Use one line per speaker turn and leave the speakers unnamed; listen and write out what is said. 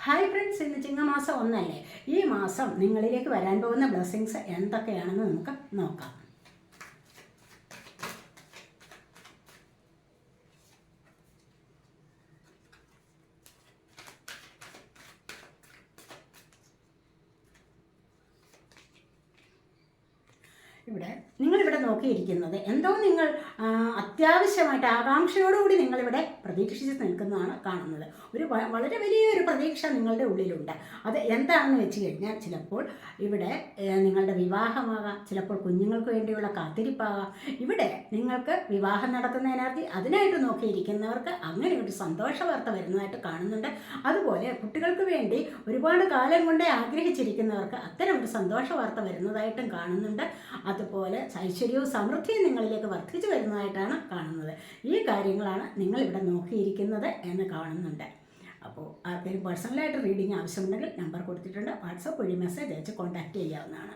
Hi friends, ഇന്ന് ചിങ്ങമാസം ഒന്നല്ലേ. ഈ മാസം നിങ്ങളിലേക്ക് വരാൻ പോകുന്ന ബ്ലെസ്സിങ്സ് എന്തൊക്കെയാണെന്ന് നമുക്ക് നോക്കാം. നിങ്ങളിവിടെ നോക്കിയിരിക്കുന്നത് എന്തോ നിങ്ങൾ അത്യാവശ്യമായിട്ട് ആകാംക്ഷയോടുകൂടി നിങ്ങളിവിടെ പ്രതീക്ഷിച്ച് നിൽക്കുന്നതാണ് കാണുന്നത്. വളരെ വലിയൊരു പ്രതീക്ഷ നിങ്ങളുടെ ഉള്ളിലുണ്ട്. അത് എന്താണെന്ന് വെച്ച് കഴിഞ്ഞാൽ ചിലപ്പോൾ ഇവിടെ നിങ്ങളുടെ വിവാഹമാകാം, ചിലപ്പോൾ കുഞ്ഞുങ്ങൾക്ക് വേണ്ടിയുള്ള കാത്തിരിപ്പാകാം. ഇവിടെ നിങ്ങൾക്ക് വിവാഹം നടത്തുന്നതിനകത്ത് അതിനായിട്ട് നോക്കിയിരിക്കുന്നവർക്ക് അങ്ങനെ ഒരു സന്തോഷ വാർത്ത വരുന്നതായിട്ട് കാണുന്നുണ്ട്. അതുപോലെ കുട്ടികൾക്ക് വേണ്ടി ഒരുപാട് കാലം കൊണ്ടേ ആഗ്രഹിച്ചിരിക്കുന്നവർക്ക് അത്തരം ഒരു സന്തോഷ വാർത്ത വരുന്നതായിട്ടും കാണുന്നുണ്ട്. അതുപോലെ ഐശ്വര്യവും സമൃദ്ധിയും നിങ്ങളിലേക്ക് വർദ്ധിച്ചു വരുന്നതായിട്ടാണ് കാണുന്നത്. ഈ കാര്യങ്ങളാണ് നിങ്ങളിവിടെ നോക്കിയിരിക്കുന്നത് എന്ന് കാണുന്നുണ്ട്. അപ്പോൾ ആർക്കെങ്കിലും പേഴ്സണലായിട്ട് റീഡിങ് ആവശ്യമുണ്ടെങ്കിൽ നമ്പർ കൊടുത്തിട്ടുണ്ട്. വാട്സപ്പ് വഴി മെസ്സേജ് അയച്ച് കോൺടാക്റ്റ് ചെയ്യാവുന്നതാണ്.